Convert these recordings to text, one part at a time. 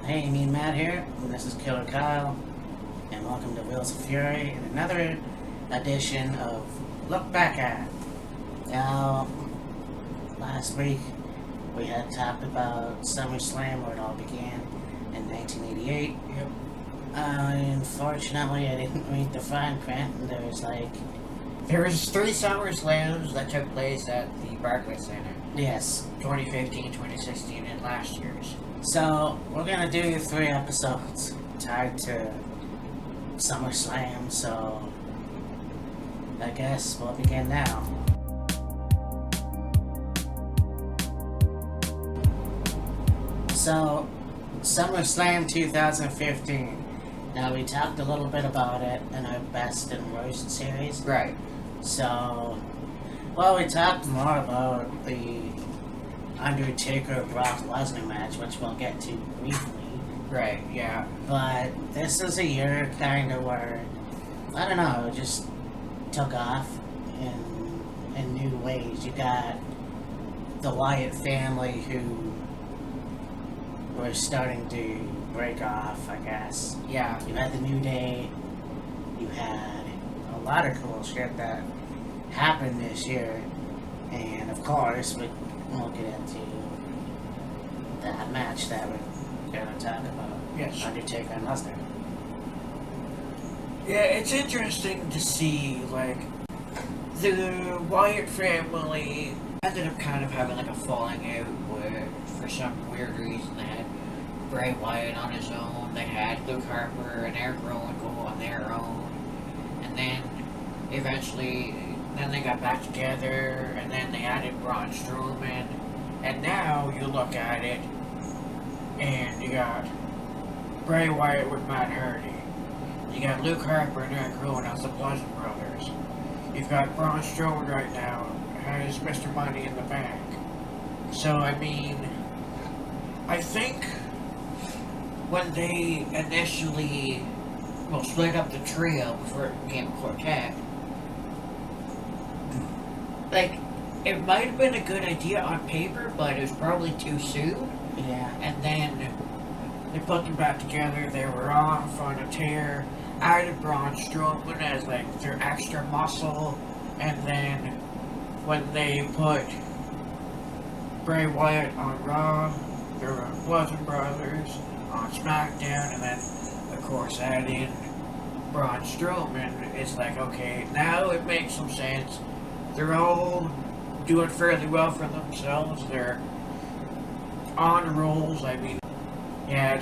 Hey, me and Matt here, and this is Killer Kyle, and welcome to Wheels of Fury and another edition of Look Back At. Now, last week we had talked about Summerslam, where it all began in 1988. Yep. Unfortunately, I didn't read the fine print, and there was There was 3 Summerslams that took place at the Barclays Center. yes. 2015, 2016, and last year's. So, we're gonna do 3 episodes tied to SummerSlam, so I guess we'll begin now. So, SummerSlam 2015. Now, we talked a little bit about it in our best and worst series. Right. So, well, we talked more about the Undertaker-Brock Lesnar match, which we'll get to briefly. Right, yeah. But this is a year kind of where, I don't know, it just took off in new ways. You got the Wyatt family who were starting to break off, I guess. Yeah. You had the New Day. You had a lot of cool shit that happened this year. And of course, we'll get into that match that we're going to talk about. Yes. Undertaker and Lesnar. Yeah, it's interesting to see, the Wyatt family ended up kind of having, a falling out where, for some weird reason, they had Bray Wyatt on his own, they had Luke Harper and Eric Rowan go on their own, and then, eventually, then they got back together, and then they added Braun Strowman, and now you look at it, and you got Bray Wyatt with Matt Hardy. You got Luke Harper and Eric Rowan as the Bludgeon Brothers. You've got Braun Strowman right now as Mr. Money in the Bank. So, I think when they initially, split up the trio before it became a quartet, it might have been a good idea on paper, but it was probably too soon. Yeah. And then they put them back together. They were off on a tear. Added Braun Strowman as their extra muscle, and then when they put Bray Wyatt on Raw, there were Bludgeon Brothers on SmackDown, and then of course adding Braun Strowman. It's okay, now it makes some sense. They're all doing fairly well for themselves. They're on rolls. You had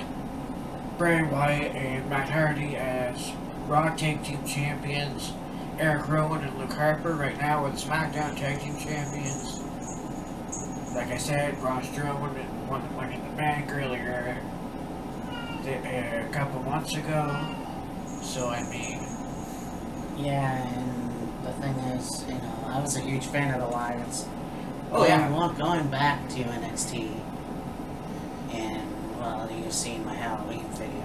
Bray Wyatt and Matt Hardy as Raw Tag Team Champions. Eric Rowan and Luke Harper right now are the SmackDown Tag Team Champions. Like I said, Braun Strowman won the Money in the Bank earlier, a couple months ago. So, Yeah, and the thing is, I was a huge fan of the Wyatts. Oh, yeah. Going back to NXT, and, well, you've seen my Halloween video.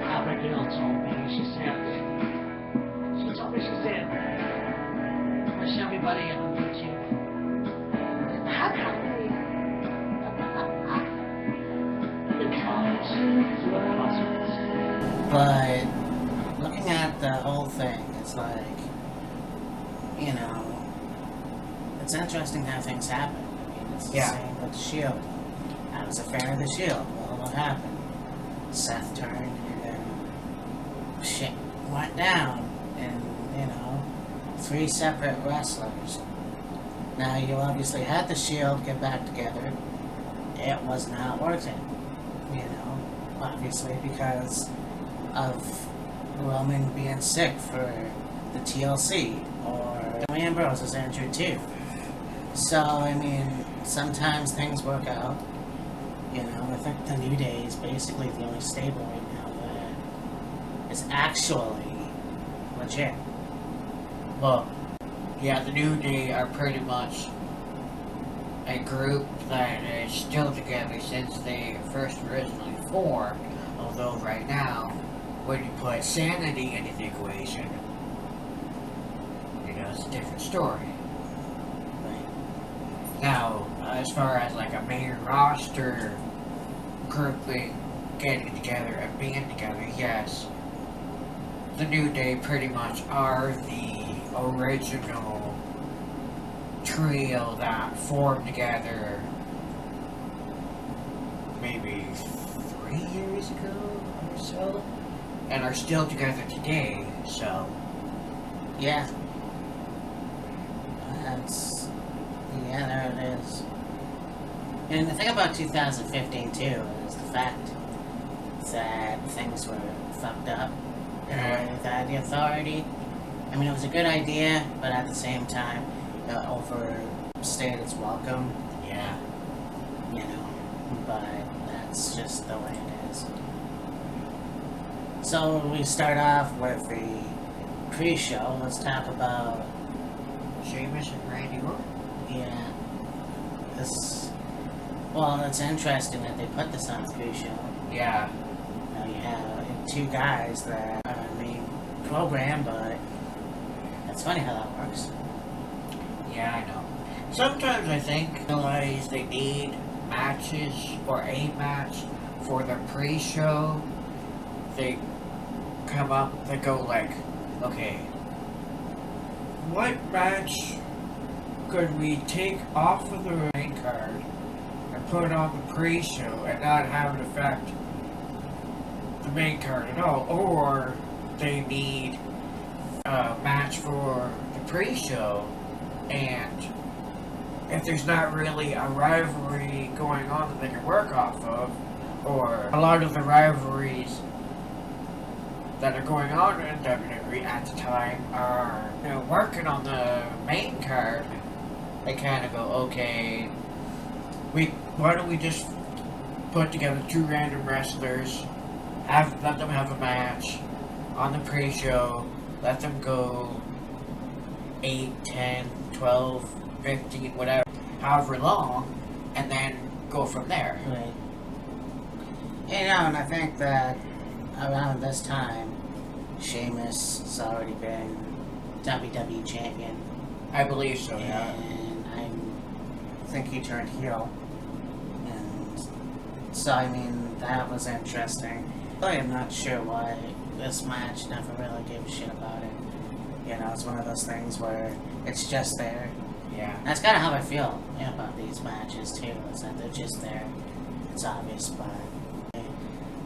Abigail told me, she told me she said, wish everybody a good chick. How come But looking at the whole thing, it's it's interesting how things happen. It's the same with the Shield. I was a fan of the Shield. Well, what happened? Seth turned, and then shit went down, and 3 separate wrestlers. Now, you obviously had the Shield get back together. It was not working, obviously because of Roman being sick for the TLC, or Ambrose is injured too. So, sometimes things work out. I think the New Day is basically the only stable right now that is actually legit. Well, yeah, the New Day are pretty much a group that is still together since they first originally formed, although right now when you put sanity into the equation, it's a different story. Now, as far as like a main roster grouping, getting together and being together, yes, the New Day pretty much are the original trio that formed together maybe 3 years ago or so, and are still together today, so. Yeah. There it is. And the thing about 2015 too is the fact that things were fucked up in a way that the authority, I mean, it was a good idea, but at the same time, it overstayed its welcome. Yeah. But that's just the way it is. So we start off with the pre-show. Let's talk about Sheamus and Randy Orton. Yeah. It's interesting that they put this on a pre-show. Yeah. You have two guys that are on the main program, but it's funny how that works. Yeah, I know. Sometimes I think they need matches or a match for the pre-show. They come up, they go like, okay, what match could we take off of the main card and put it on the pre-show and not have it affect the main card at all? Or they need a match for the pre-show, and if there's not really a rivalry going on that they can work off of, or a lot of the rivalries that are going on in WWE at the time are working on the main card, they kind of go, okay, why don't we just put together two random wrestlers, let them have a match on the pre-show, let them go 8, 10, 12, 15, whatever, however long, and then go from there. Right. And I think that around this time, Sheamus has already been WWE champion. I believe so, yeah. And I think he turned heel. And so, that was interesting. I'm not sure why this match never really gave a shit about it. It's one of those things where it's just there. Yeah. That's kind of how I feel about these matches too, is that they're just there. It's obvious, but...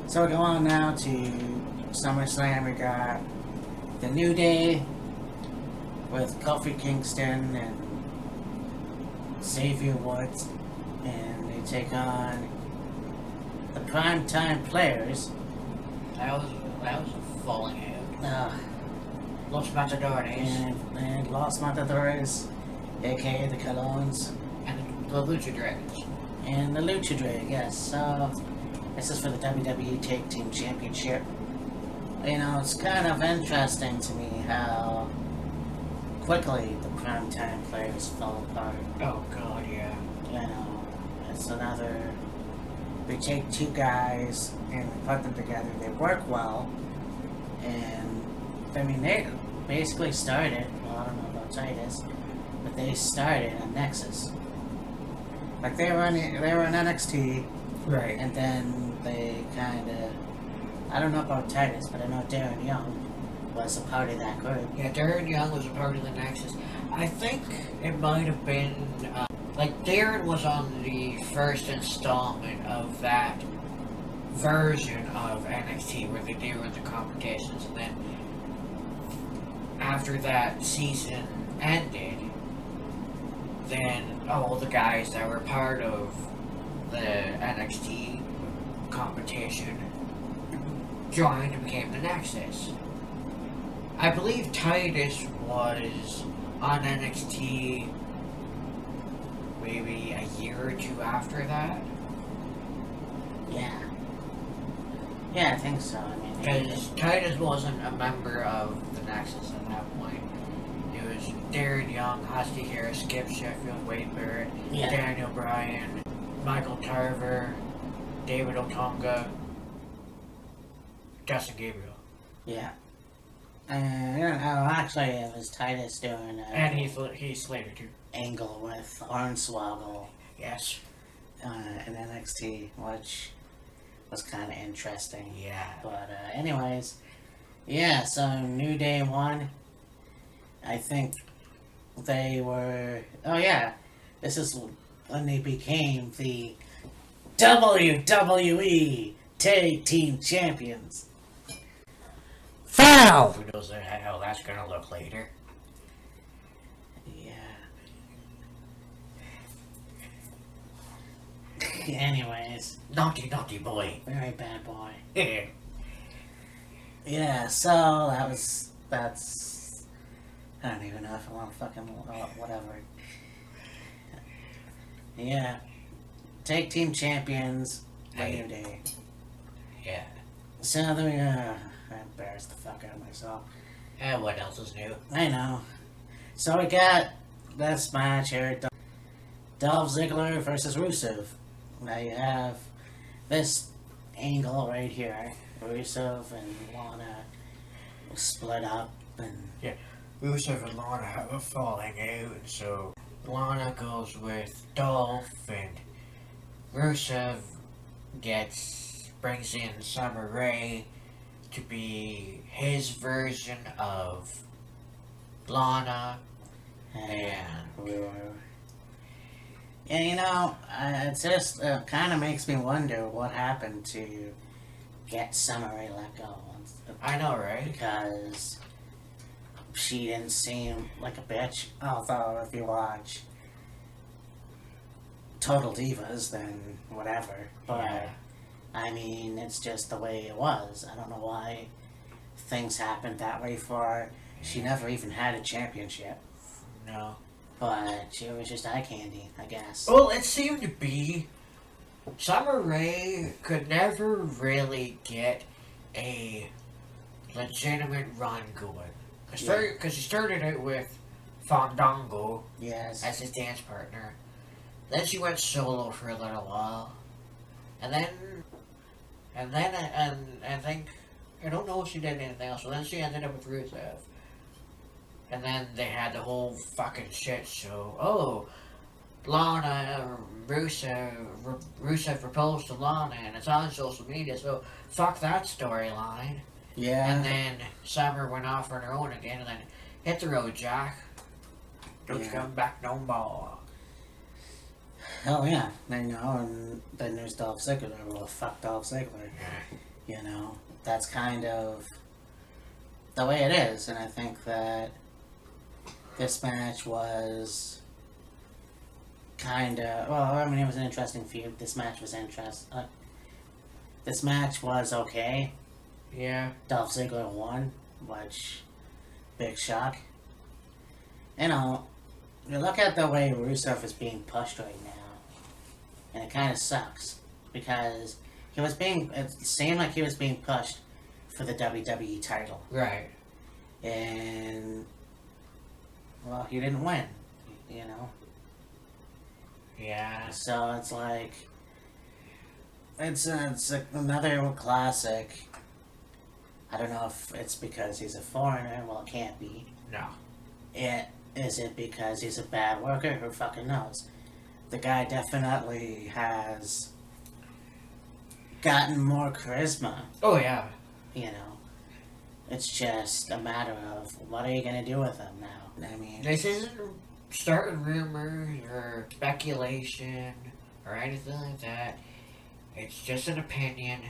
So we go on now to Summerslam. We got the New Day with Kofi Kingston and Xavier Woods, and they take on the Primetime Players. That was a falling out. Los Matadores. And Los Matadores, aka the Colons. And the Lucha Dragons. And the Lucha Dragons, yes. So, this is for the WWE Tag Team Championship. It's kind of interesting to me how quickly the Primetime Players fell apart. Oh, God, yeah. It's another... We take two guys and put them together. They work well. And, they basically started... Well, I don't know about Titus, but they started on Nexus. Like, they were in NXT. Right. And then they kind of... I don't know about Titus, but I know Darren Young was a part of that group. Yeah, Darren Young was a part of the Nexus. I think it might have been... Darren was on the first installment of that version of NXT where they do the competitions, and then after that season ended, then all the guys that were part of the NXT competition joined and became the Nexus. I believe Titus was on NXT maybe a year or two after that. Yeah. Yeah, I think so. Because Titus wasn't a member of the Nexus at that point. It was Darren Young, Husky Harris, Skip Sheffield, Wade Barrett, Daniel Bryan, Michael Tarver, David Otunga, Justin Gabriel. Yeah. And actually, it was Titus doing And he's Slater too. angle with Hornswoggle Yes. in NXT, which was kind of interesting. Yeah. But anyways, yeah. So New Day won. I think they were. Oh yeah, this is when they became the WWE Tag Team Champions. Foul. Who knows how that's gonna look later? Yeah. Anyways, Naughty boy. very bad boy. Yeah. Yeah, so that's. I don't even know if I want to fucking. Whatever. Yeah. Tag Team Champions, New Day. Yeah. So then I embarrassed the fuck out of myself. And what else is new? I know. So we got this match here. Dolph Ziggler versus Rusev. Now you have this angle right here. Rusev and Lana split up and... Rusev and Lana have a falling out, and so Lana goes with Dolph, and Rusev brings in Summer Rae to be his version of Lana, and yeah, it just kind of makes me wonder what happened to get Summer Rae let go. I know, right? Because she didn't seem like a bitch. Although, if you watch Total Divas, then whatever. But, Yeah. I mean, it's just the way it was. I don't know why things happened that way for her. She never even had a championship. No. But she was just eye candy, I guess. Well, it seemed to be Summer Rae could never really get a legitimate run going. Because she started out with Fandango Yes. as his dance partner. Then she went solo for a little while. And then I think, I don't know if she did anything else, so then she ended up with Rusev. And then they had the whole fucking shit show. Oh, Lana, Rusev proposed to Lana, and it's on social media, so fuck that storyline. Yeah. And then Summer went off on her own again, and then hit the road, Jack. Don't Yeah. come back no more. Hell yeah. I know, and then there's Dolph Ziggler. Well, fuck Dolph Ziggler. You know, that's kind of the way it is, and I think that this match was kind of, well, I mean, it was an interesting feud. This match was this match was okay. Yeah. Dolph Ziggler won, which, big shock. You know, you look at the way Rusev is being pushed right now, and it kind of sucks, because it seemed like he was being pushed for the WWE title. Right. And, well, he didn't win, you know? Yeah. So it's like, it's another classic. I don't know if it's because he's a foreigner. Well, it can't be. No. Is it because he's a bad worker? Who fucking knows? The guy definitely has gotten more charisma, Oh, yeah. you know. It's just a matter of, what are you going to do with him now? I mean, This isn't starting rumors or speculation or anything like that. It's just an opinion.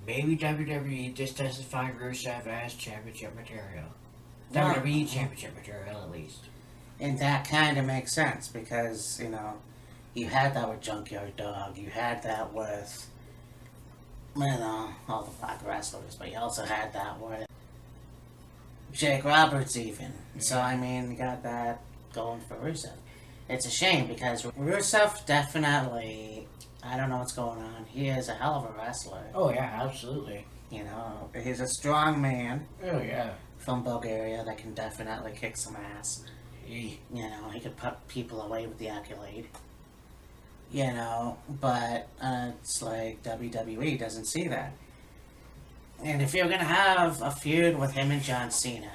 Maybe WWE just doesn't find Rusev as championship material. Well, WWE championship material, at least. and that kind of makes sense because, you know, you had that with Junkyard Dog, you had that with, you know, all the black wrestlers, but you also had that with Jake Roberts even. So, I mean, you got that going for Rusev. It's a shame because Rusev definitely, I don't know what's going on. He is a hell of a wrestler. Oh, yeah, absolutely. You know, he's a strong man Oh, yeah. from Bulgaria that can definitely kick some ass. You know, he could put people away with the accolade. You know, but it's like WWE doesn't see that. And if you're gonna have a feud with him and John Cena,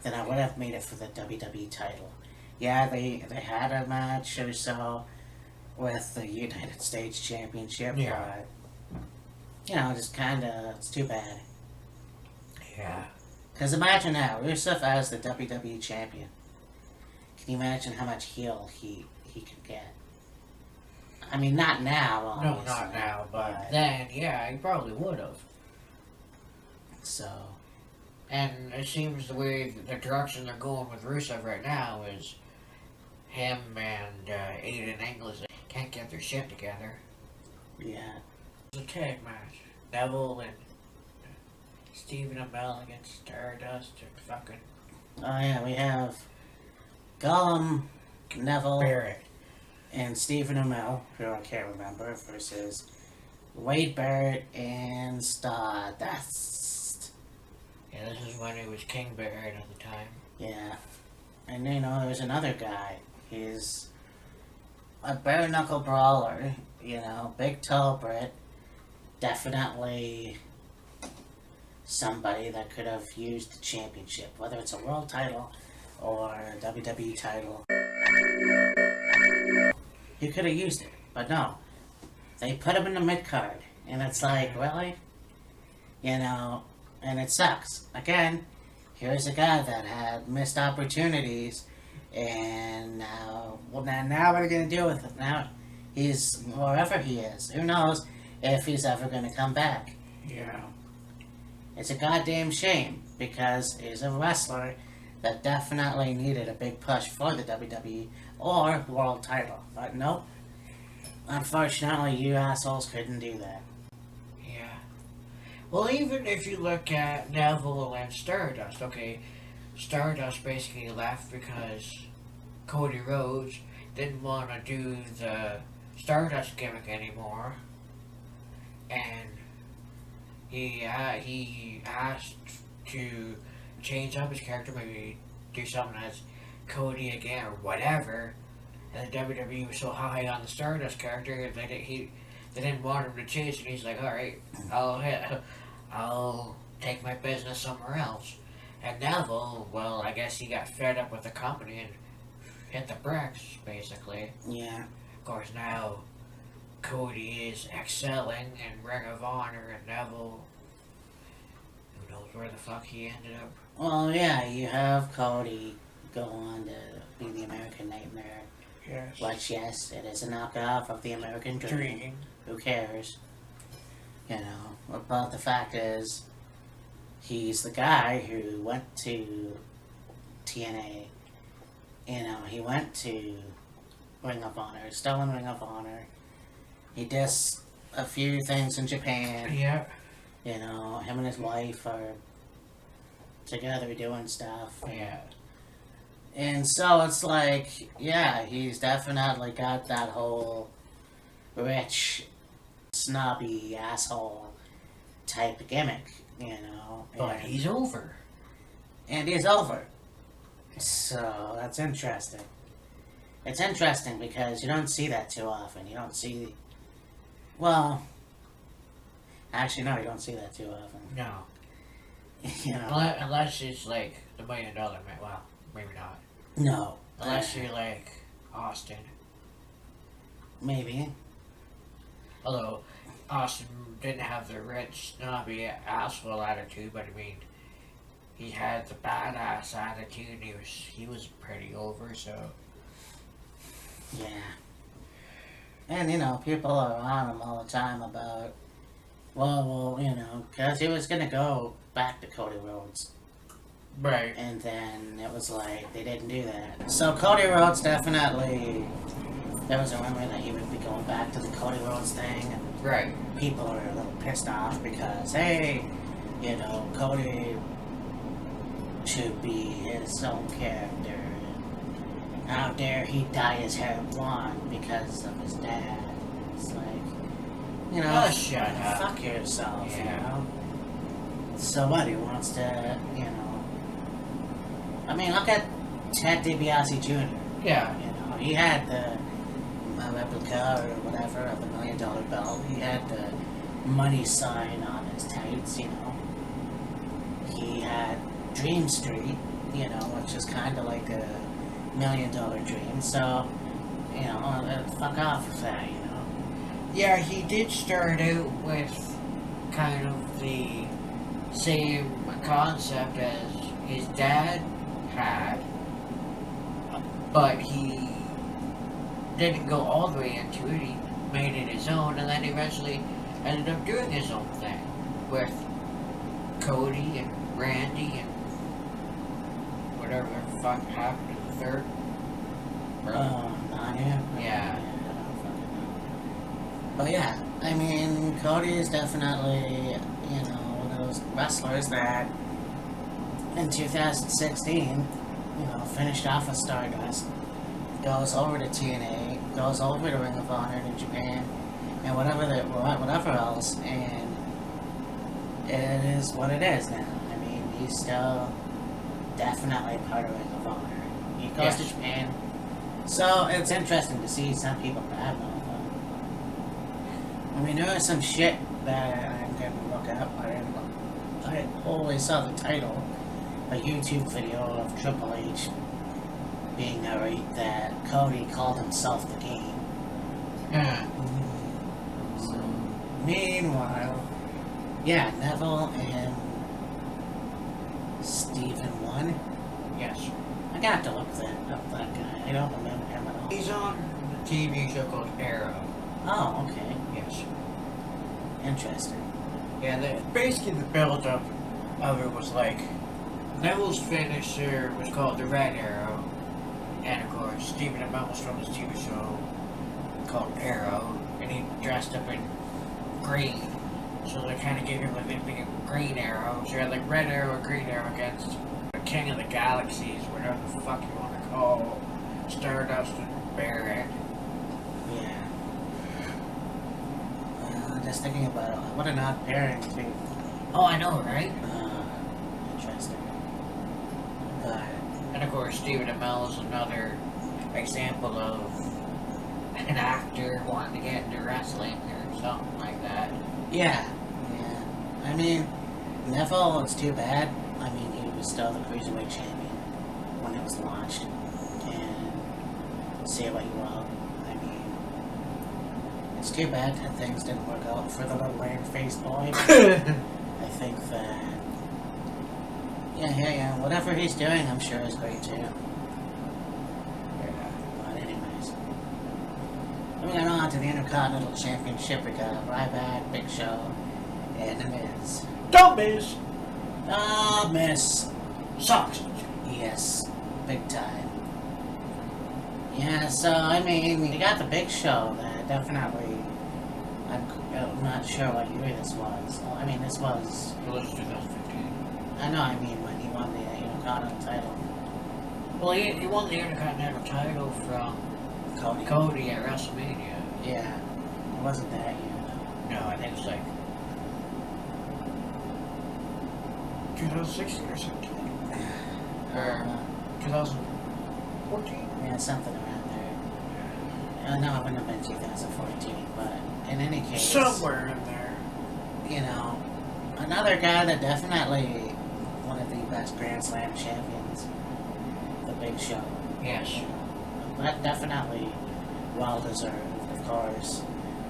then I would have made it for the WWE title. Yeah, they had a match or so with the United States Championship, Yeah. but you know, just kinda, it's too bad. Yeah. Because imagine now, Rusev as the WWE Champion. Can you imagine how much heel he could get? I mean, not now, No, obviously. not now, but then, yeah, he probably would have. So, And it seems the way the direction they're going with Rusev right now is him and Aiden English can't get their shit together. yeah. It's a tag match. Neville and Stephen Amell against Stardust and fucking Oh, yeah, we have Gollum, Neville, Barrett. and Stephen Amell, who I can't remember, versus Wade Barrett and Stardust. Yeah, this is when it was King Barrett at the time. Yeah. And you know, there's another guy. He's a bare knuckle brawler, you know, big tall Brit. Definitely somebody that could have used the championship, whether it's a world title or a WWE title. He could have used it, but no. They put him in the mid card, and it's like, really? You know, and it sucks. Again, here's a guy that had missed opportunities, and now, well, now what are you going to do with him? Now he's wherever he is. Who knows if he's ever going to come back? Yeah. It's a goddamn shame because he's a wrestler that definitely needed a big push for the WWE or world title. But nope. Unfortunately, you assholes couldn't do that. Yeah. Well, even if you look at Neville and Stardust, okay, Stardust basically left because Cody Rhodes didn't want to do the Stardust gimmick anymore, and he asked to change up his character, maybe do something as Cody again or whatever. And the WWE was so high on the Stardust character that they didn't want him to change, and he's like, all right, I'll take my business somewhere else. And Neville, well, I guess he got fed up with the company and hit the bricks, basically. Yeah. Of course, now Cody is excelling in Ring of Honor, and Neville, who knows where the fuck he ended up. Well, yeah, you have Cody go on to be the American Nightmare. Yes. Which, yes, it is a knockoff of the American Dream. Who cares? You know, but the fact is, he's the guy who went to TNA. You know, he went to Ring of Honor, still in Ring of Honor. He did a few things in Japan. Yeah. You know, him and his wife are together doing stuff. Yeah. And so it's like, yeah, he's definitely got that whole rich, snobby, asshole type gimmick, you know. But he's over. And he's over. So that's interesting. It's interesting because you don't see that too often. You don't see, well, actually no, you don't see that too often. No. You know. Unless it's like the $1 Million Man. Well, maybe not. No. Unless you're like Austin. Maybe. Although Austin didn't have the rich, snobby, asshole attitude, but I mean, he had the badass attitude. He was pretty over, so. Yeah. And, you know, people are on him all the time about, well, you know, because he was going to go back to Cody Rhodes. Right. And then it was like, they didn't do that. So Cody Rhodes definitely, there was a rumor that he would be going back to the Cody Rhodes thing. And Right. people are a little pissed off because, hey, you know, Cody should be his own character. How dare he dye his hair blonde because of his dad? It's like, you know, Oh, shut up. fuck yourself, you Yeah. know? So what, he wants to, you know... I mean, look at Ted DiBiase Jr. Yeah. You know, he had the replica or whatever of the $1 Million belt. He had the money sign on his tights, you know. he had Dream Street, you know, which is kind of like a $1 million dream. So, you know, fuck off with that, you know. Yeah, he did start out with kind of the same concept as his dad had, but he didn't go all the way into it. He made it his own, and then eventually ended up doing his own thing with Cody and Randy and whatever the fuck happened to the third. Nanya? Yeah. I don't fucking know. But yeah, I mean, Cody is definitely, you know, one of those wrestlers that in 2016, you know, finished off with Stardust, goes over to TNA, goes over to Ring of Honor in Japan, and whatever else, and it is what it is now. I mean, he's still definitely part of Ring of Honor. He goes to Japan, so it's interesting to see some people badmouth him. I mean, there was some shit that I'm going to look up. I always saw the title, a YouTube video of Triple H being narrate that Cody called himself the Game. Yeah. So, meanwhile, yeah, Neville and Steven won. Yes. I got to look up that guy. I don't remember him at all. He's on the TV show called Arrow. Oh, okay. Yes. Interesting. Yeah, basically the build-up of it was like, Neville's finisher was called the Red Arrow, and of course Stephen Amell was from his TV show called Arrow, and he dressed up in green, so they kind of gave him like the green arrow. So you had like Red Arrow, Green Arrow against the King of the Galaxies, whatever the fuck you want to call Stardust and Barrett. Yeah. Just thinking about it, what an odd pairing too. Oh, I know, right? Interesting. But And of course, Stephen Amell is another example of an actor wanting to get into wrestling or something like that. yeah. I mean, Neville, it's too bad. I mean, he was still the Cruiserweight champion when it was launched. And say what you will. I mean, it's too bad that things didn't work out for the little weird face boy. I think that, yeah, whatever he's doing, I'm sure is great too. Yeah, but anyways. Moving on to the Intercontinental Championship, we got Ryback, Big Show, and The Miz. Don't miss! Miz. Sucks! Yes, big time. Yeah, so, I mean, you got the Big Show that definitely, I'm not sure what year this was. Well, I mean, this was, It was 2015. I know, I mean, when he won the Intercontinental title. Well, he won the Intercontinental title from Cody at WrestleMania. Yeah, it wasn't that year, though. No, I think it's like 2016 or 17. Or 2014. Yeah, something around there. No, it wouldn't have been 2014, but in any case... Somewhere in there. You know, another guy that definitely one of the best Grand Slam champions, the Big Show. Yes. But definitely well-deserved, of course.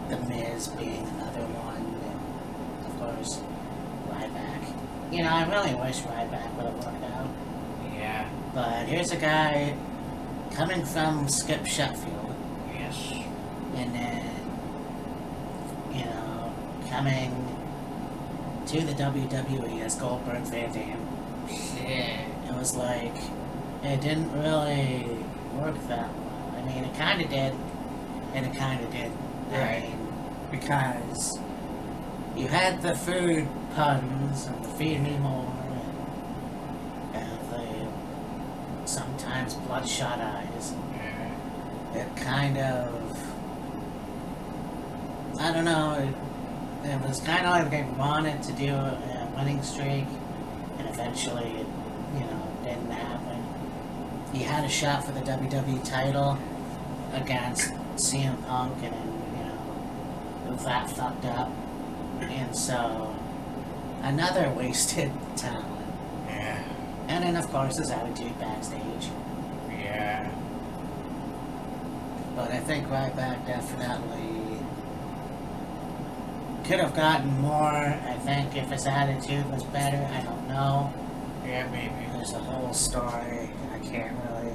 The Miz being another one, and of course, Ryback. You know, I really wish Ryback would have worked out. Yeah. But here's a guy coming from Skip Sheffield, Yes. and then, you know, coming to the WWE as Goldberg Van Dam. Yeah. It was like, it didn't really work that well. I mean, it kind of did, and it kind of didn't. Right. I mean, because you had the food puns and the feed me more and the sometimes bloodshot eyes. Yeah. It kind of, I don't know, it was kind of like they wanted to do a winning streak, and eventually it, you know, didn't happen. He had a shot for the WWE title against CM Punk, and then, you know, that fucked up. And so, another wasted talent. Yeah. And then, of course, his attitude backstage. Yeah. But I think Ryback definitely could have gotten more. I think if his attitude was better, I don't know. Yeah, maybe. There's a whole story. I can't really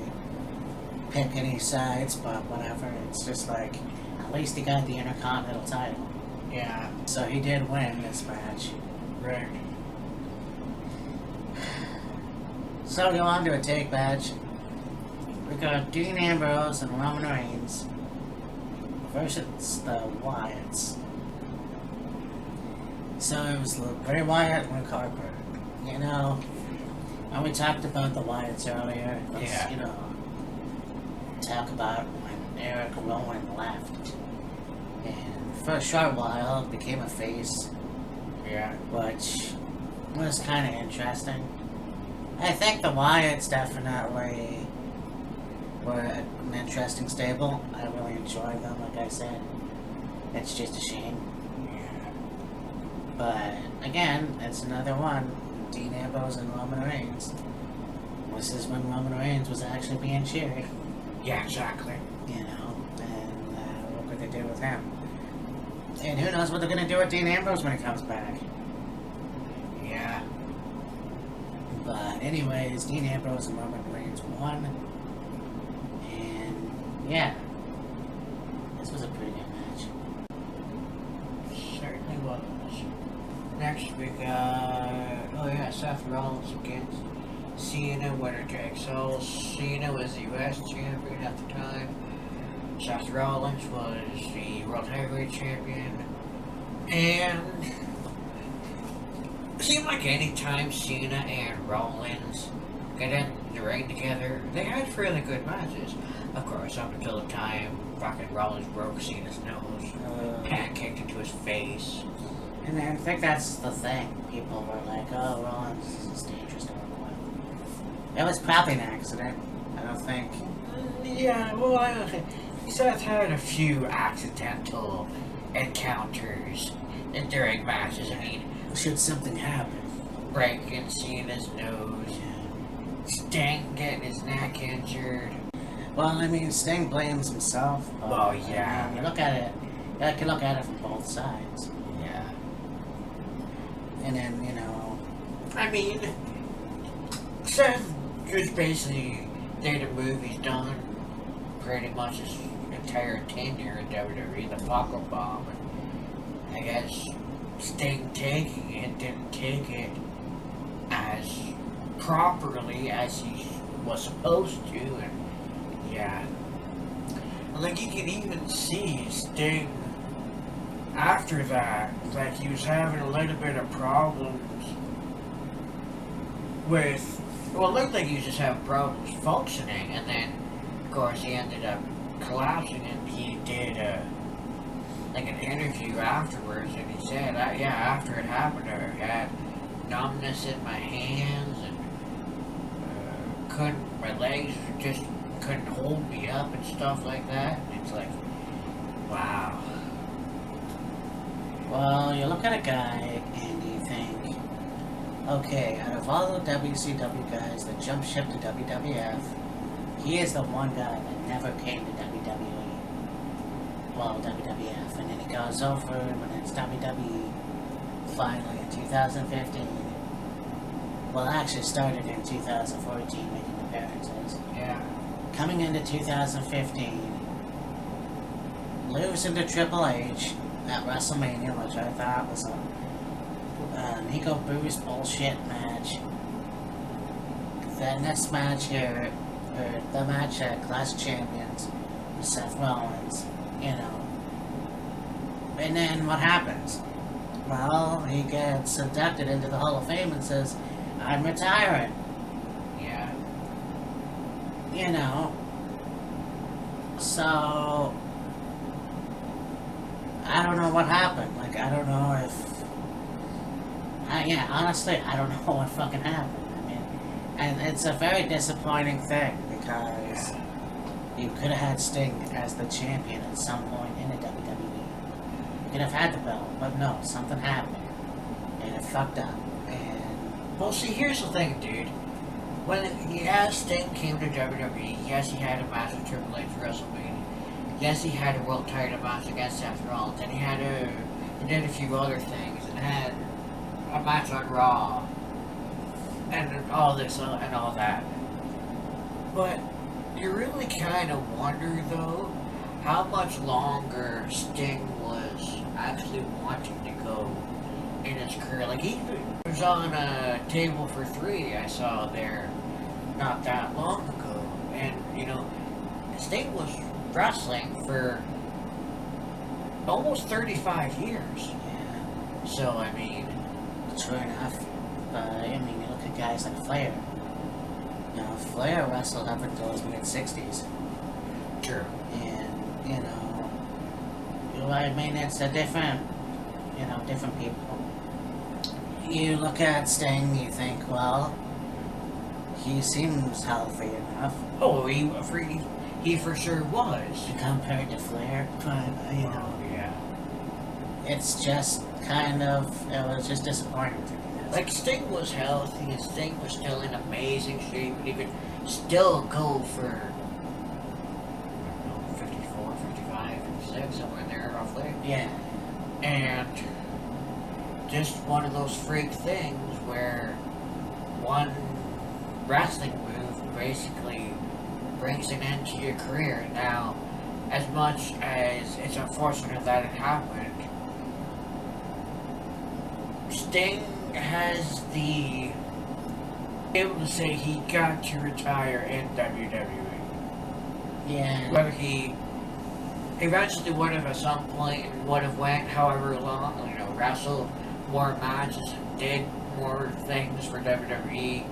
pick any sides, but whatever. It's just like, at least he got the Intercontinental title. Yeah. So he did win this match. Right. So go on to a take match. We got Dean Ambrose and Roman Reigns versus the Wyatts. So it was Bray Wyatt and Luke Harper. You know, and we talked about the Wyatts earlier. Let's, you know, talk about when Eric Rowan left. And for a short while, became a face. Yeah. Which was kind of interesting. I think the Wyatts definitely were an interesting stable. I really enjoyed them, like I said. It's just a shame. Yeah. But, again, it's another one. Dean Ambrose and Roman Reigns. This is when Roman Reigns was actually being cheered. Yeah, exactly. You know, and what could they do with him? And who knows what they're going to do with Dean Ambrose when he comes back. Yeah. But anyways, Dean Ambrose and Roman Reigns won. And yeah, this was a pretty good match. Certainly was. Next we got, Seth Rollins against Cena, winner takes all. Cena was the US champion at the time. Seth Rollins was the World Heavyweight Champion. And it seemed like any time Cena and Rollins get in the ring together, they had fairly good matches. Of course, up until the time fucking Rollins broke Cena's nose, pancaked into his face. And I think that's the thing. People were like, oh, Rollins is dangerous to work with. It was probably an accident. I don't think. Yeah, well, I don't think. Seth had a few accidental encounters during matches. I mean, Should something happen? breaking Cena's nose, Sting getting his neck injured. Well, I mean, Sting blames himself. But, Well, yeah. I mean, you look at it. You can look at it from both sides. Yeah. And then, you know. I mean, Seth just basically did a movie done pretty much his entire tenure in WWE, the Buckle Bomb. And I guess Sting taking it didn't take it as properly as he was supposed to, and yeah. Like, you can even see Sting after that, like, he was having a little bit of problems with, well, it looked like he was just having problems functioning, and then, of course, he ended up collapsing, and he did like an interview afterwards, and he said, yeah, after it happened, I had numbness in my hands, and my legs just couldn't hold me up and stuff like that. And it's like, wow. Well, you look at a guy and you think, okay, out of all the WCW guys that jumped ship to WWF, he is the one guy that never came to WWE. Well, WWF. And then he goes over when it's WWE finally in 2015. Well, actually started in 2014 making appearances. Yeah. Coming into 2015, losing to Triple H at WrestleMania, which I thought was a Nico Boost bullshit match. Then this match here, or the match at Clash of Champions with Seth Rollins, you know. And then what happens? Well, he gets inducted into the Hall of Fame and says, I'm retiring. Yeah. You know. So I don't know what happened. Like, I don't know if... yeah, honestly, I don't know what fucking happened. I mean, and it's a very disappointing thing because you could have had Sting as the champion at some point in the WWE. You could have had the belt, but no, something happened. And it fucked up. And Well, see, here's the thing, dude. When Sting came to WWE, yes, he had a match with Triple H at WrestleMania. Yes, he had a world title match against Seth Rollins, and he did a few other things, and had a match on Raw, and all this and all that. But you really kind of wonder, though, how much longer Sting was actually wanting to go in his career. Like, he was on a table for three I saw there not that long ago. And, you know, Sting was wrestling for almost 35 years. Yeah. So, I mean... True enough. I mean, you look at guys like Flair. You know, Flair wrestled up until his mid-60s. True. And, you know, I mean, it's a different, you know, different people. You look at Sting, you think, well, he seems healthy enough. Oh, he for sure was. Compared to Flair, but, you know, Oh, yeah. it's just kind of, it was just disappointing to me. Like, Sting was healthy, and Sting was still in amazing shape, and he could still go for, I don't know, 54, 55, 56, somewhere in there, roughly. Yeah. And just one of those freak things where one wrestling move basically brings an end to your career. Now, as much as it's unfortunate that it happened, Sting has the able to say he got to retire in WWE. Yeah. Whether he eventually would have at some point would have went however long, you know, wrestled more matches and did more things for WWE,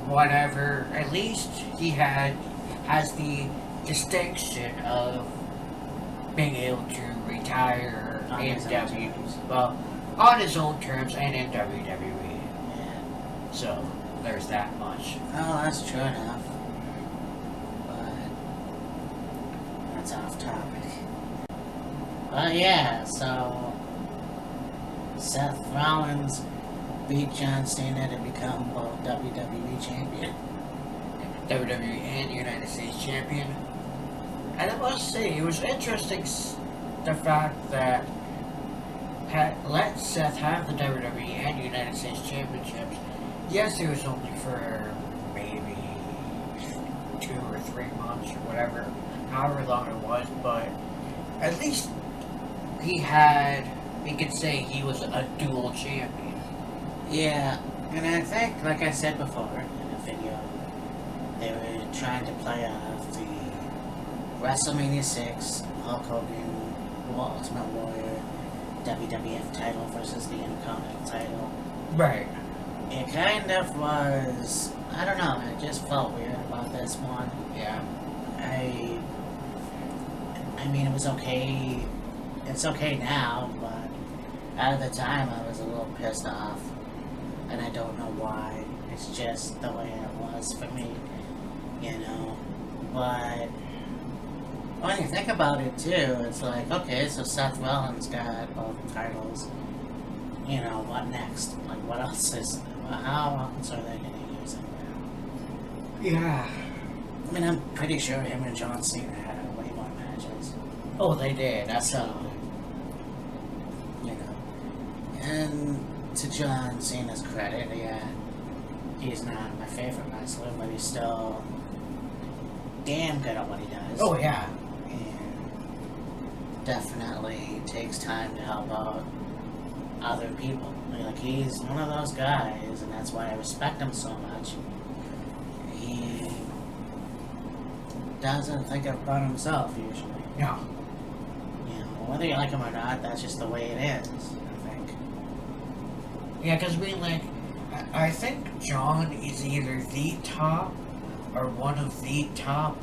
whatever. At least he has the distinction of being able to retire On in his own WWE. terms. Well, on his own terms and in WWE. Yeah. So there's that much. Oh, that's true enough. But that's off topic. But yeah, so Seth Rollins beat John Cena to become both WWE champion. WWE and United States champion. And I must say, it was interesting the fact that let Seth have the WWE and United States championships. Yes, it was only for maybe 2 or 3 months or whatever, however long it was, but at least he could say he was a dual champion. Yeah, and I think, like I said before in the video, they were trying to play off the WrestleMania 6 Hulk Hogan Ultimate Warrior WWF title versus the Intercontinental title. Right. It kind of was, I don't know, I just felt weird about this one. Yeah. I mean, it was okay, it's okay now, but at the time I was a little pissed off, and I don't know why. It's just the way it was for me, you know. But when you think about it too, it's like, okay, so Seth Rollins got both titles. You know, what next? Like, what else is? How else are they going to use it now? Yeah. I mean, I'm pretty sure him and John Cena had way more matches. Oh, they did. That's So, you know, and to John Cena's credit, yeah, he's not my favorite wrestler, but he's still damn good at what he does. Oh, yeah. And definitely takes time to help out other people. Like, he's one of those guys, and that's why I respect him so much. He doesn't think about himself usually. No. You know, whether you like him or not, that's just the way it is, I think. Yeah, because I think John is either the top or one of the top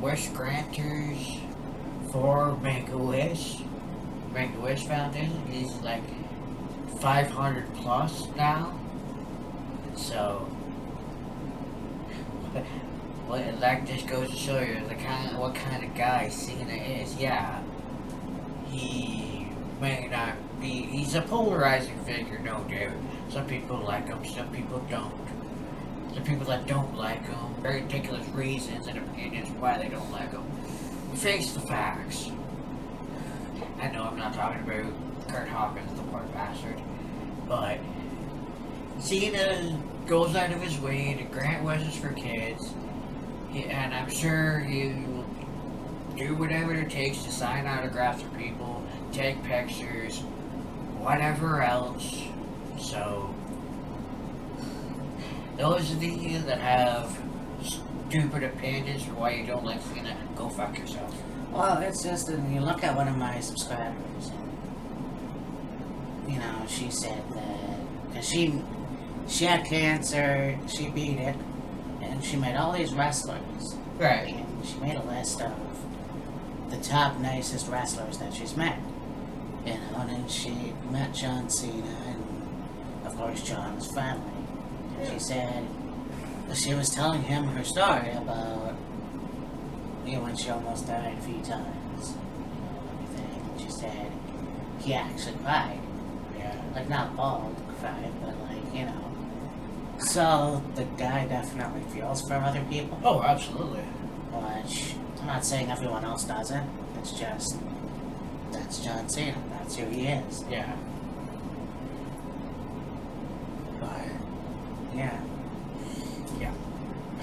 wish granters for Make-A-Wish Foundation. He's like 500 plus now. So, that just goes to show you what kind of guy Cena is. Yeah, he may not be. He's a polarizing figure, no doubt. Some people like him, some people don't. The people that don't like him, very ridiculous reasons and opinions why they don't like him. Face the facts. I know I'm not talking about Kurt Hawkins, the poor bastard, but Cena goes out of his way to grant wishes for kids, and I'm sure he will do whatever it takes to sign autographs for people, take pictures, whatever else. So, those of you that have stupid opinions for why you don't like Cena, go fuck yourself. Well, it's just that you look at one of my subscribers, and, you know, she said that, because she had cancer, she beat it, and she made all these wrestlers. Right. And she made a list of the top nicest wrestlers that she's met. You know, and then she met John Cena, and of course John's family. And she said, she was telling him her story about, you know, when she almost died a few times, you know, everything. And she said he actually cried. Yeah. Like, not bald cried, but like, you know. So the guy definitely feels for other people. Oh, absolutely. Which, I'm not saying everyone else doesn't. It's just, that's John Cena. That's who he is. Yeah. But, yeah. Yeah.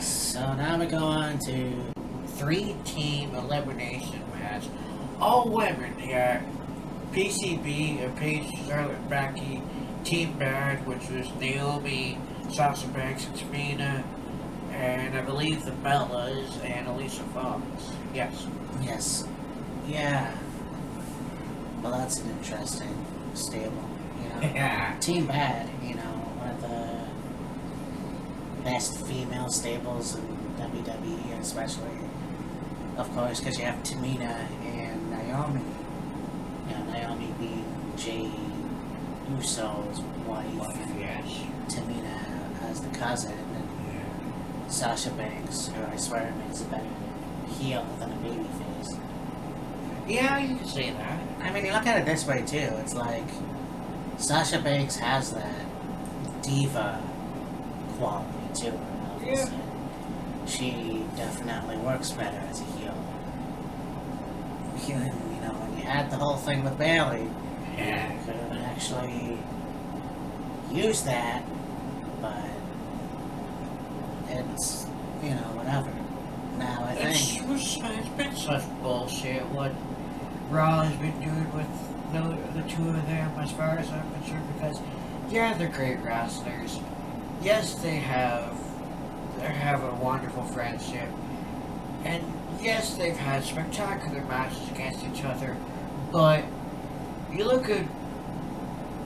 So now we go on to 3-team elimination match. All women here. PCB, Paige, Charlotte, Becky, Team Bad, which was Naomi, Sasha Banks, and Tamina, and I believe the Bellas and Alicia Fox. Yes. Yes. Yeah. Well, that's an interesting stable, you know. Yeah. Team Bad, you know, one of the best female stables in WWE, especially, of course, because you have Tamina and Naomi. You know, Naomi being Jay Uso's wife, and Yes. Tamina as the cousin, and Yeah. Sasha Banks, who I swear makes a better heel than a babyface. Yeah, you can say that. I mean, you look at it this way too. It's like Sasha Banks has that diva quality to her. Yeah. She definitely works better as a heel. You know, when you had the whole thing with Bailey, Yeah. you could have actually used that, but it's, you know, whatever. Now I think. It's been such bullshit what Raw has been doing with the two of them, as far as I'm concerned, because yeah, they're great wrestlers. Yes, they have a wonderful friendship, and yes, they've had spectacular matches against each other. But you look at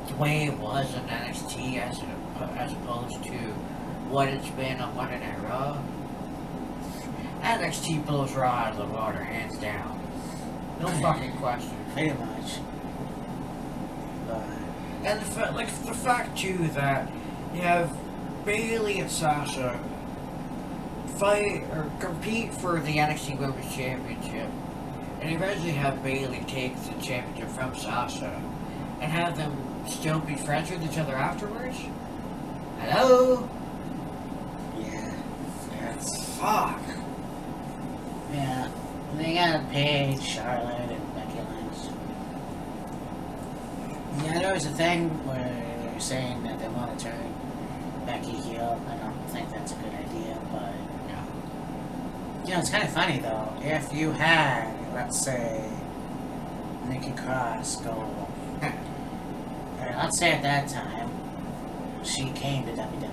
the way it was in NXT as opposed to what it's been on Monday Night Raw. NXT blows Raw out of the water, hands down. No fucking question. Pretty much. But And the fact too that you have Bailey and Sasha fight or compete for the NXT Women's Championship, and eventually have Bailey take the championship from Sasha, and have them still be friends with each other afterwards. Hello. yeah, that's. Fuck. Yeah, they got Paige, Charlotte, and Becky Lynch. Yeah, there was a thing where they were saying that they want to turn Becky heel. I don't think that's a good idea, but you know, it's kind of funny though. If you had, let's say, Nikki Cross go, or let's say at that time, she came to WWE.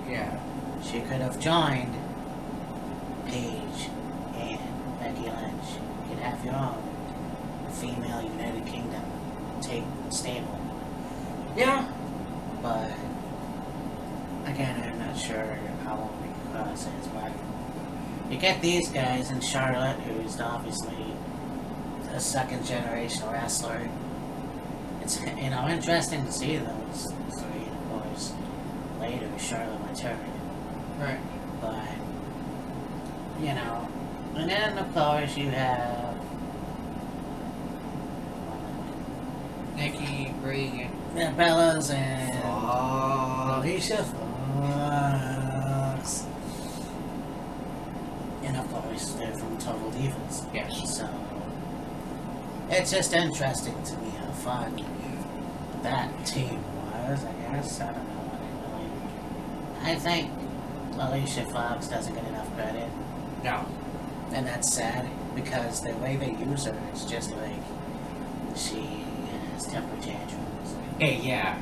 Yeah. She could have joined Paige and Becky Lynch. You could have your own female United Kingdom stable. Yeah. But again, I'm not sure how old Nikki Cross is, but you get these guys and Charlotte, who's obviously a second generation wrestler. It's, you know, interesting to see those three, and of course later Charlotte returned. Right. But, you know, and then of course you have Reagan. Yeah, Bellas and Alicia. Alicia Fox. And of course, they're from Total Divas. Yes. So, it's just interesting to me how fun that team was, I guess. I don't know what it really... I think Alicia Fox doesn't get enough credit. No. And that's sad, because the way they use her, it's just like, she has temper tantrums. Hey, yeah.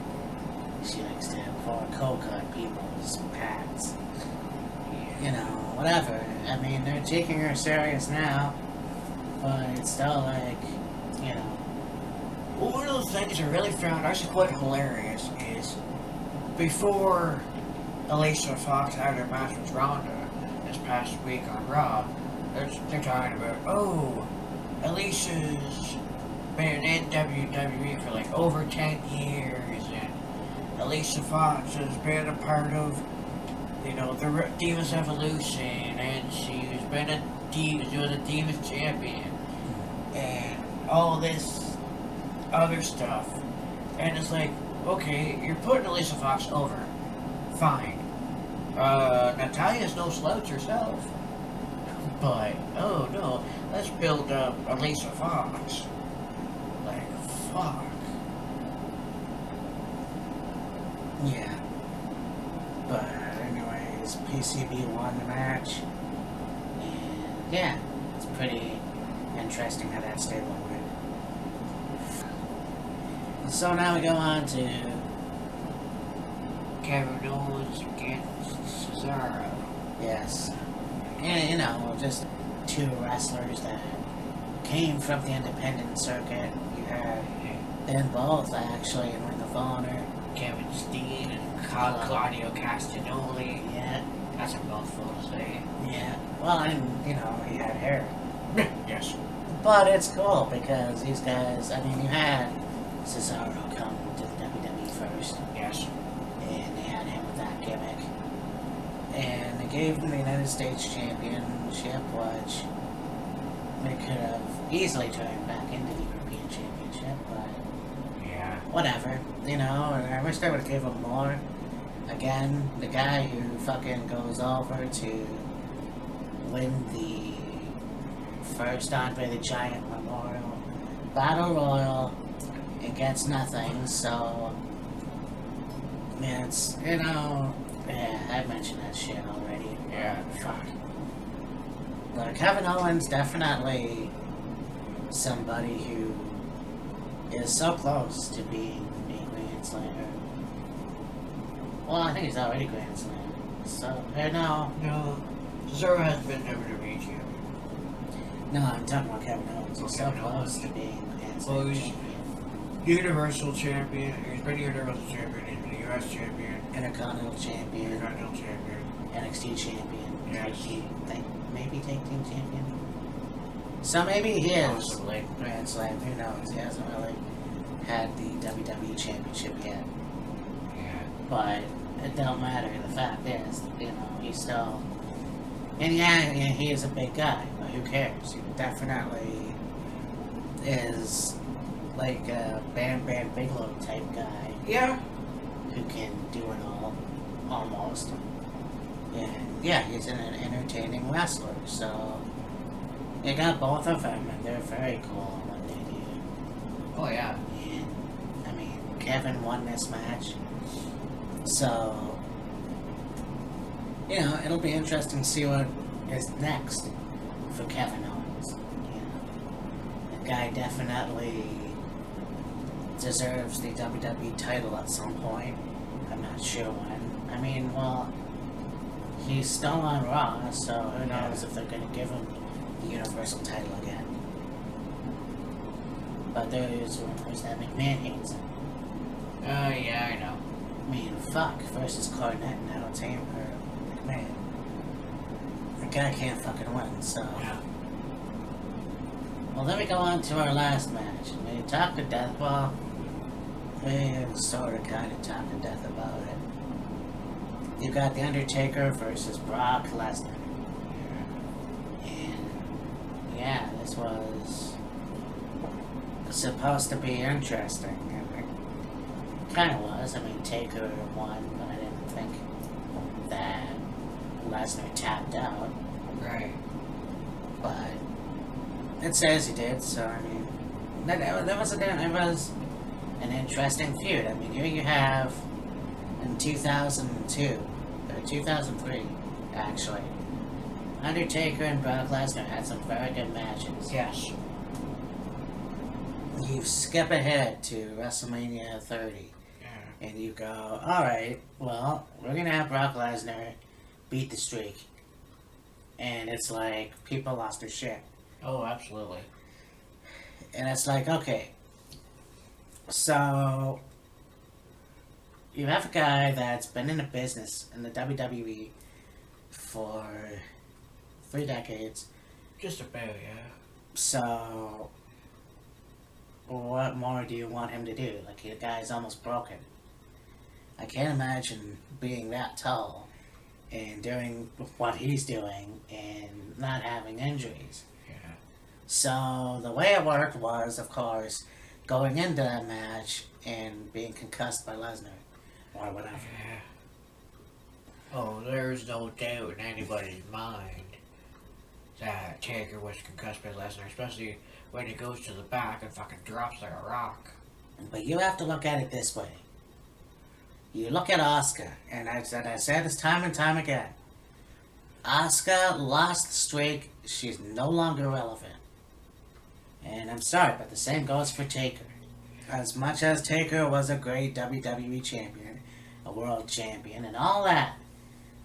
She likes to pour coke on people's pads. You know, whatever. I mean, they're taking her serious now, but it's still like, you know. Well, one of the things I really found actually quite hilarious is before Alicia Fox had her match with Ronda this past week on Raw, they're talking about, oh, Alicia's been in WWE for like over 10 years, and Alicia Fox has been a part of, you know, the Divas Evolution, and she's been a Divas, she was a Divas champion, and all this other stuff. And it's like, okay, you're putting Alicia Fox over. Fine. Natalia's no slouch herself. But, oh no, let's build up Alicia Fox. Like, fuck. Yeah. But anyways, PCB won the match. And yeah, it's pretty interesting how that stable went. So now we go on to Kevin Owens against Cesaro. yes. And, you know, just two wrestlers that came from the independent circuit. You had them both, actually, in Ring of Honor. Kevin Steen and Claudio Castagnoli. Yeah, That's a mouthful to say. yeah. Well, and, you know, he had hair. Yes. But it's cool, because these guys, I mean, you had Cesaro come to the WWE first. Yes. And they had him with that gimmick. And they gave him the United States Championship, which they could have easily turned back into the European Championship, but Yeah. whatever, you know, and I wish they would have given him more. Again, the guy who fucking goes over to win the first Andre the Giant Memorial Battle Royal, it gets nothing, so it's, you know, yeah, I mentioned that shit already. Yeah. Fuck. But Kevin Owens definitely somebody who is so close to being a Grand Slayer. Well, I think he's already Grand Slayer. So, no. No. Cesaro has been WWE champion. No, I'm talking about Kevin Owens. He's so Kevin close Owens. to being Grand Well, Slayer he's- champion. Universal champion. He's been Universal champion. He's been US champion. Intercontinental champion. Intercontinental champion. NXT champion. Yes. Maybe tag team champion. So maybe he is Possibly. Grand Slam. Who knows? He hasn't really had the WWE championship yet. Yeah. But it don't matter. The fact is, you know, he's still. And yeah, he is a big guy, but who cares? He definitely is like a Bam Bam Bigelow type guy Yeah. who can do it all, almost. And yeah, he's an entertaining wrestler, so you got both of them, and they're very cool at what they do. Oh yeah. And I mean, Kevin won this match, so you know it'll be interesting to see what is next for Kevin Owens. You know, the guy definitely deserves the WWE title at some point. I'm not sure when. I mean, well, he's still on Raw, so who knows if they're going to give him the Universal title again. But there's rumors that McMahon hates him. Yeah, I know. I mean, fuck, versus Cornette, now it's him or McMahon. The guy can't fucking win, so. Yeah. Well, then we go on to our last match. We talked to death, well, we sort of kind of talked to death about it. You got The Undertaker versus Brock Lesnar. And, yeah, this was supposed to be interesting. Kind of was. I mean, Taker won, but I didn't think that Lesnar tapped out. Right. But it says he did, so I mean, that was an interesting feud. I mean, here you have in 2002 or 2003, actually, Undertaker and Brock Lesnar had some very good matches. Yes. You skip ahead to WrestleMania 30, Yeah. and you go, all right, well, we're gonna have Brock Lesnar beat the streak, and it's like people lost their shit. Oh, absolutely. And it's like, okay, so you have a guy that's been in the business in the WWE for 3 decades. Just about, yeah. So what more do you want him to do? Like, the guy's almost broken. I can't imagine being that tall and doing what he's doing and not having injuries. Yeah. So the way it worked was, of course, going into that match and being concussed by Lesnar or whatever. Yeah. Oh, there's no doubt in anybody's mind that Taker was concussed by Lesnar, especially when he goes to the back and fucking drops like a rock. But you have to look at it this way. You look at Asuka, and I said this time and time again. Asuka lost the streak. She's no longer relevant. And I'm sorry, but the same goes for Taker. As much as Taker was a great WWE champion, a world champion, and all that,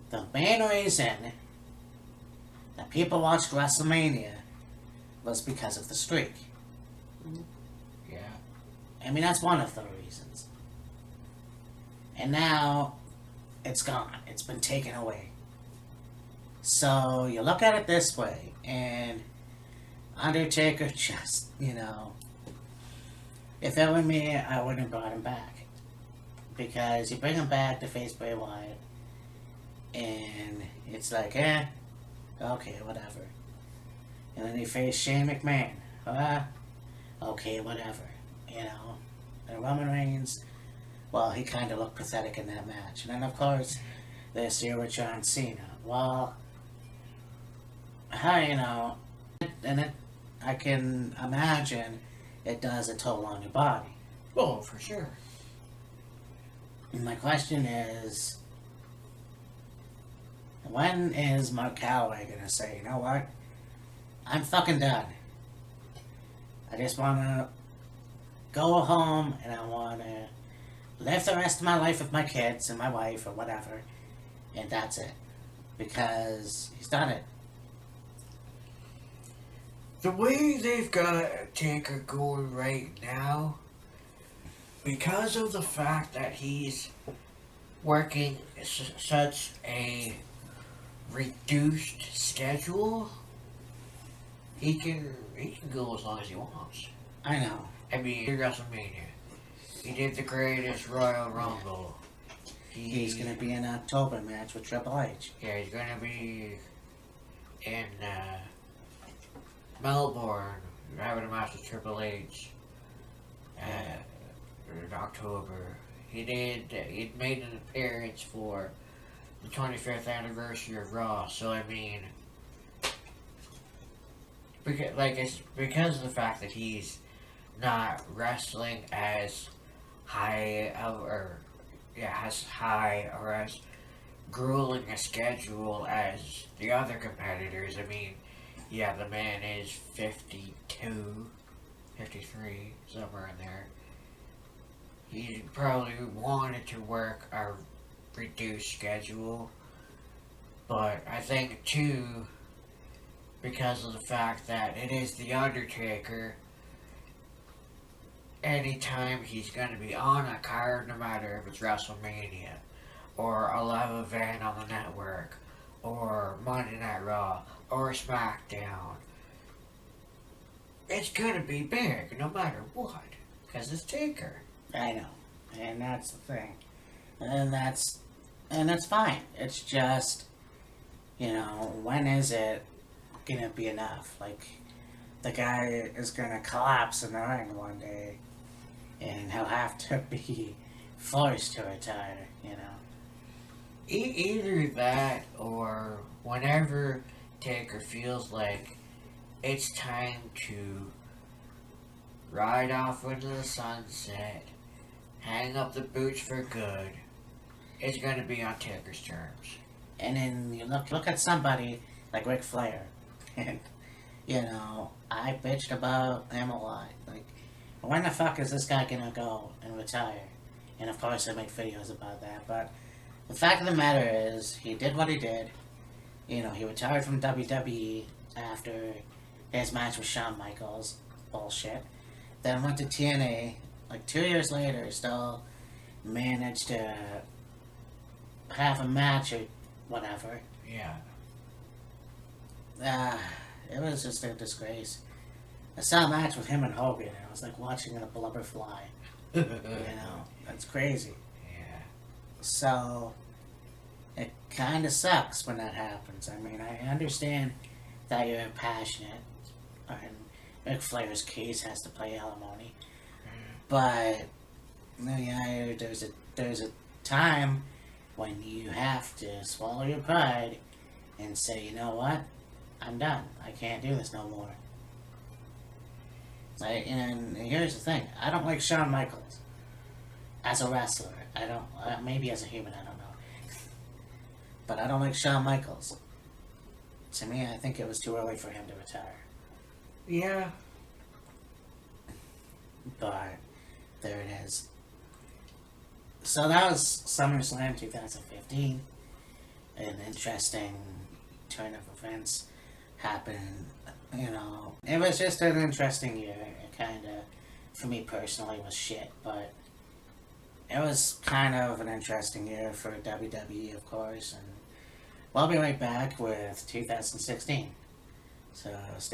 the main reason that people watched WrestleMania was because of the streak. Yeah. I mean, that's one of the reasons. And now, it's gone. It's been taken away. So, you look at it this way, and Undertaker just, if it were me, I wouldn't have brought him back. Because you bring him back to face Bray Wyatt, and it's like, okay, whatever. And then you face Shane McMahon, okay, whatever, And Roman Reigns, well, he kind of looked pathetic in that match. And then, of course, this year with John Cena. Well, I can imagine it does a toll on your body. Oh, for sure. And my question is, when is Mark Calloway gonna say, you know what? I'm fucking done. I just wanna go home and I wanna live the rest of my life with my kids and my wife or whatever, and that's it. Because he's done it. The way they've got Taker going right now, because of the fact that he's working such a reduced schedule, he can go as long as he wants. I know. I mean, WrestleMania, he did the greatest Royal Rumble. He's gonna be in an October match with Triple H. Yeah, he's gonna be in Melbourne having a match with Triple H in October. He'd made an appearance for the 25th anniversary of Raw. So I mean, because of the fact that he's not wrestling as high or as grueling a schedule as the other competitors. I mean, yeah, the man is 52, 53, somewhere in there. He probably wanted to work a reduced schedule, but I think too, because of the fact that it is The Undertaker, anytime he's going to be on a card, no matter if it's WrestleMania, or a live event on the network, or Monday Night Raw, or SmackDown, it's going to be big, no matter what, because it's Taker. I know, and that's the thing, and that's fine. It's just, when is it gonna be enough? Like, the guy is gonna collapse in the ring one day, and he'll have to be forced to retire, you know. Either that or whenever Taker feels like it's time to ride off into the sunset, hang up the boots for good, it's going to be on Taker's terms. And then you look at somebody like Ric Flair, and you know, I bitched about him a lot. Like, when the fuck is this guy gonna go and retire? And of course, I make videos about that. But the fact of the matter is, he did what he did. You know, he retired from WWE after his match with Shawn Michaels. Bullshit. Then went to TNA. Like 2 years later, still managed to have a match or whatever. Yeah. It was just a disgrace. I saw a match with him and Hogan, and I was like watching a blubber fly. You know, that's crazy. Yeah. So, it kind of sucks when that happens. I mean, I understand that you're passionate, and Ric Flair's case has to pay alimony, but yeah, there's a time when you have to swallow your pride and say, you know what, I'm done. I can't do this no more. Like, and here's the thing: I don't like Shawn Michaels as a wrestler. I don't. Maybe as a human, I don't know. But I don't like Shawn Michaels. To me, I think it was too early for him to retire. Yeah. But there it is. So that was SummerSlam 2015. An interesting turn of events happened. You know, it was just an interesting year. It kind of, for me personally, was shit, but it was kind of an interesting year for WWE, of course. And we'll be right back with 2016. So stay